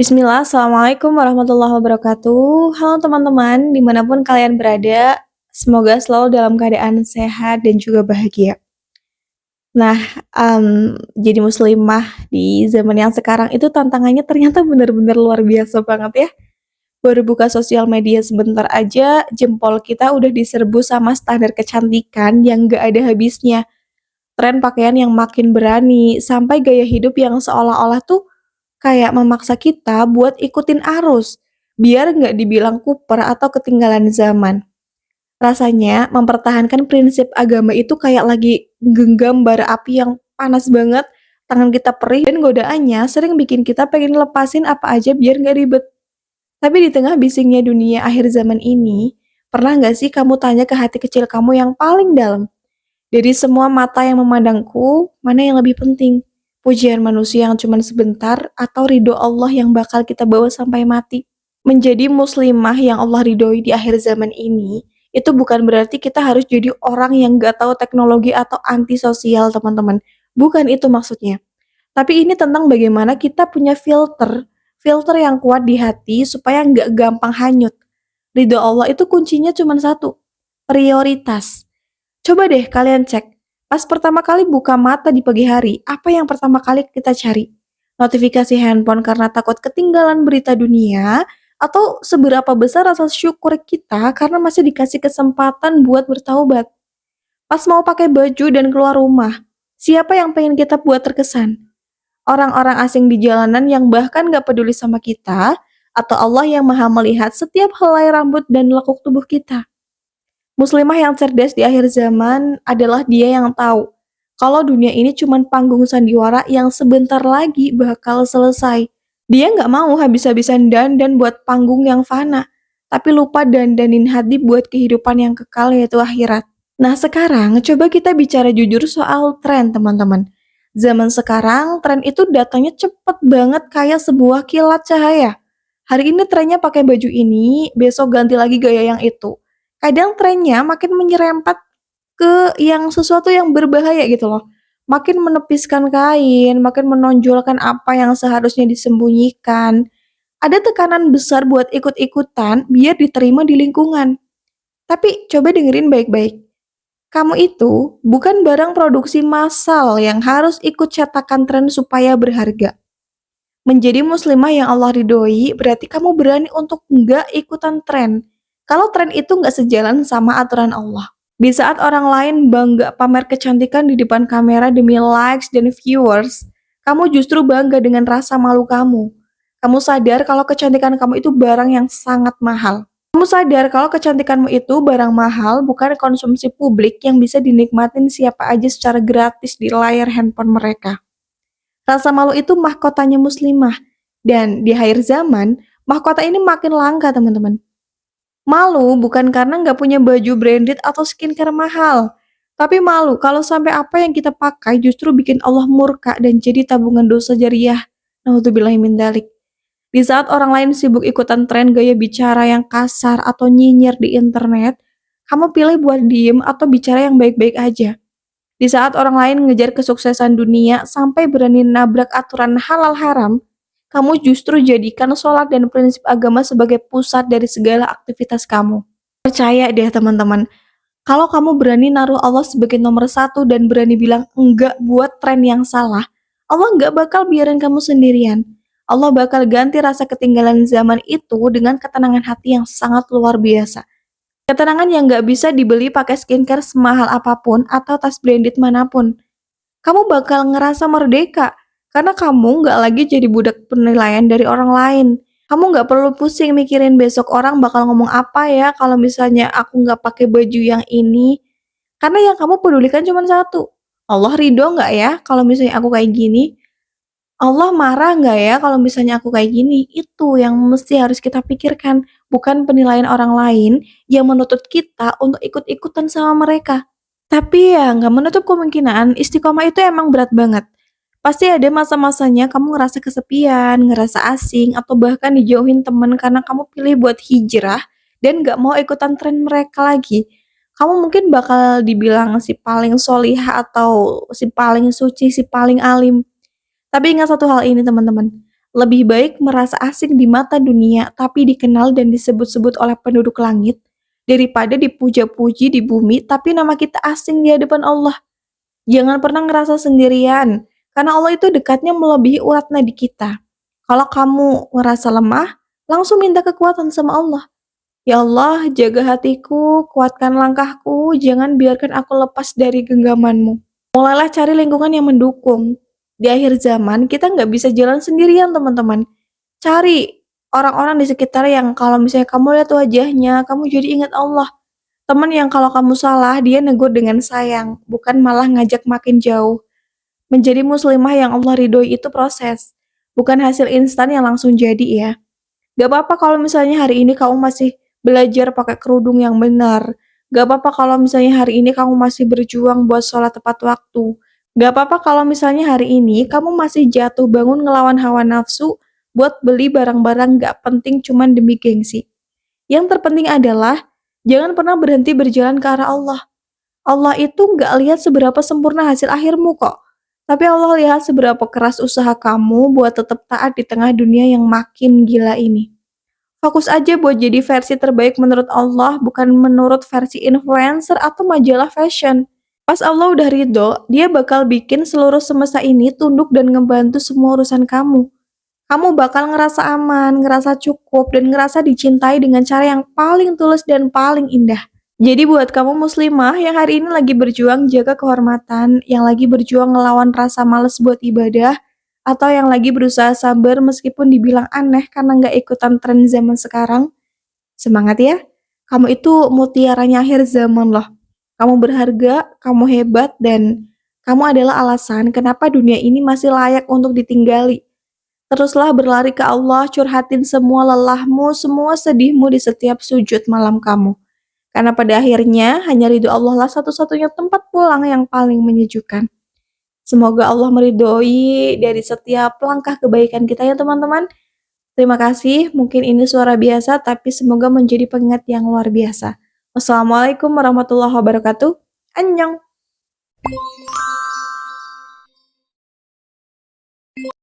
Bismillah, Assalamualaikum warahmatullahi wabarakatuh. Halo teman-teman, dimanapun kalian berada, semoga selalu dalam keadaan sehat dan juga bahagia. Nah, jadi muslimah di zaman yang sekarang itu tantangannya ternyata benar-benar luar biasa banget ya. Baru buka sosial media sebentar aja, jempol kita udah diserbu sama standar kecantikan yang gak ada habisnya. Tren pakaian yang makin berani, sampai gaya hidup yang seolah-olah tuh kayak memaksa kita buat ikutin arus, biar nggak dibilang kuper atau ketinggalan zaman. Rasanya mempertahankan prinsip agama itu kayak lagi genggam bara api yang panas banget, tangan kita perih dan godaannya sering bikin kita pengen lepasin apa aja biar nggak ribet. Tapi di tengah bisingnya dunia akhir zaman ini, pernah nggak sih kamu tanya ke hati kecil kamu yang paling dalam? Dari semua mata yang memandangku, mana yang lebih penting? Pujian manusia yang cuma sebentar atau ridho Allah yang bakal kita bawa sampai mati? Menjadi muslimah yang Allah ridhoi di akhir zaman ini, itu bukan berarti kita harus jadi orang yang gak tahu teknologi atau anti sosial, teman-teman. Bukan itu maksudnya. Tapi ini tentang bagaimana kita punya filter yang kuat di hati supaya nggak gampang hanyut. Ridho Allah itu kuncinya cuma satu, prioritas. Coba deh kalian cek, pas pertama kali buka mata di pagi hari, apa yang pertama kali kita cari? Notifikasi handphone karena takut ketinggalan berita dunia, atau seberapa besar rasa syukur kita karena masih dikasih kesempatan buat bertaubat? Pas mau pakai baju dan keluar rumah, siapa yang pengen kita buat terkesan? Orang-orang asing di jalanan yang bahkan gak peduli sama kita, atau Allah yang maha melihat setiap helai rambut dan lekuk tubuh kita? Muslimah yang cerdas di akhir zaman adalah dia yang tahu kalau dunia ini cuma panggung sandiwara yang sebentar lagi bakal selesai. Dia nggak mau habis-habisan dandan buat panggung yang fana, tapi lupa dandanin hati buat kehidupan yang kekal yaitu akhirat. Nah sekarang coba kita bicara jujur soal tren teman-teman. Zaman sekarang tren itu datangnya cepet banget kayak sebuah kilat cahaya. Hari ini trennya pakai baju ini, besok ganti lagi gaya yang itu. Kadang trennya makin menyerempet ke yang sesuatu yang berbahaya gitu loh. Makin menepiskan kain, makin menonjolkan apa yang seharusnya disembunyikan. Ada tekanan besar buat ikut-ikutan biar diterima di lingkungan. Tapi coba dengerin baik-baik. Kamu itu bukan barang produksi massal yang harus ikut cetakan tren supaya berharga. Menjadi muslimah yang Allah ridhoi berarti kamu berani untuk nggak ikutan tren. Kalau tren itu nggak sejalan sama aturan Allah. Di saat orang lain bangga pamer kecantikan di depan kamera demi likes dan viewers, kamu justru bangga dengan rasa malu kamu. Kamu sadar kalau kecantikan kamu itu barang yang sangat mahal. Kamu sadar kalau kecantikanmu itu barang mahal, bukan konsumsi publik yang bisa dinikmatin siapa aja secara gratis di layar handphone mereka. Rasa malu itu mahkotanya muslimah. Dan di akhir zaman, mahkota ini makin langka teman-teman. Malu bukan karena nggak punya baju branded atau skincare mahal. Tapi malu kalau sampai apa yang kita pakai justru bikin Allah murka dan jadi tabungan dosa jariah. Naudzubillahi min dzalik. Di saat orang lain sibuk ikutan tren gaya bicara yang kasar atau nyinyir di internet, kamu pilih buat diem atau bicara yang baik-baik aja. Di saat orang lain ngejar kesuksesan dunia sampai berani nabrak aturan halal haram, kamu justru jadikan sholat dan prinsip agama sebagai pusat dari segala aktivitas kamu. Percaya deh teman-teman, kalau kamu berani naruh Allah sebagai nomor satu dan berani bilang enggak buat tren yang salah, Allah nggak bakal biarin kamu sendirian. Allah bakal ganti rasa ketinggalan zaman itu dengan ketenangan hati yang sangat luar biasa. Ketenangan yang nggak bisa dibeli pakai skincare semahal apapun atau tas branded manapun. Kamu bakal ngerasa merdeka, karena kamu nggak lagi jadi budak penilaian dari orang lain. Kamu nggak perlu pusing mikirin besok orang bakal ngomong apa ya kalau misalnya aku nggak pakai baju yang ini. Karena yang kamu pedulikan cuma satu, Allah ridho nggak ya kalau misalnya aku kayak gini? Allah marah nggak ya kalau misalnya aku kayak gini? Itu yang mesti harus kita pikirkan, bukan penilaian orang lain yang menuntut kita untuk ikut-ikutan sama mereka. Tapi ya nggak menutup kemungkinan istiqomah itu emang berat banget. Pasti ada masa-masanya kamu ngerasa kesepian, ngerasa asing, atau bahkan dijauhin temen karena kamu pilih buat hijrah dan nggak mau ikutan tren mereka lagi. Kamu mungkin bakal dibilang si paling solihah atau si paling suci, si paling alim. Tapi ingat satu hal ini teman-teman, Lebih baik merasa asing di mata dunia, tapi dikenal dan disebut-sebut oleh penduduk langit, daripada dipuja-puji di bumi, tapi nama kita asing di hadapan Allah. Jangan pernah ngerasa sendirian, karena Allah itu dekatnya melebihi urat nadi kita. Kalau kamu ngerasa lemah, langsung minta kekuatan sama Allah. Ya Allah, jaga hatiku, kuatkan langkahku, jangan biarkan aku lepas dari genggamanmu. Mulailah cari lingkungan yang mendukung. Di akhir zaman, kita nggak bisa jalan sendirian, teman-teman. Cari orang-orang di sekitar yang kalau misalnya kamu lihat wajahnya, kamu jadi ingat Allah. Teman yang kalau kamu salah, dia negur dengan sayang, bukan malah ngajak makin jauh. Menjadi muslimah yang Allah ridhoi itu proses, bukan hasil instan yang langsung jadi ya. Gak apa-apa kalau misalnya hari ini kamu masih belajar pakai kerudung yang benar. Gak apa-apa kalau misalnya hari ini kamu masih berjuang buat sholat tepat waktu. Gak apa-apa kalau misalnya hari ini kamu masih jatuh bangun ngelawan hawa nafsu buat beli barang-barang gak penting cuman demi gengsi. Yang terpenting adalah jangan pernah berhenti berjalan ke arah Allah. Allah itu nggak lihat seberapa sempurna hasil akhirmu kok. Tapi Allah lihat seberapa keras usaha kamu buat tetap taat di tengah dunia yang makin gila ini. Fokus aja buat jadi versi terbaik menurut Allah, bukan menurut versi influencer atau majalah fashion. Pas Allah udah ridho, dia bakal bikin seluruh semesta ini tunduk dan ngebantu semua urusan kamu. Kamu bakal ngerasa aman, ngerasa cukup, dan ngerasa dicintai dengan cara yang paling tulus dan paling indah. Jadi buat kamu muslimah yang hari ini lagi berjuang jaga kehormatan, yang lagi berjuang ngelawan rasa males buat ibadah, atau yang lagi berusaha sabar meskipun dibilang aneh karena nggak ikutan tren zaman sekarang, semangat ya. Kamu itu mutiaranya akhir zaman loh. Kamu berharga, kamu hebat, dan kamu adalah alasan kenapa dunia ini masih layak untuk ditinggali. Teruslah berlari ke Allah, curhatin semua lelahmu, semua sedihmu di setiap sujud malam kamu. Karena pada akhirnya hanya ridho Allah lah satu-satunya tempat pulang yang paling menyejukkan. Semoga Allah meridhoi dari setiap langkah kebaikan kita ya teman-teman. Terima kasih, mungkin ini suara biasa tapi semoga menjadi pengingat yang luar biasa. Wassalamualaikum warahmatullahi wabarakatuh. Annyeong.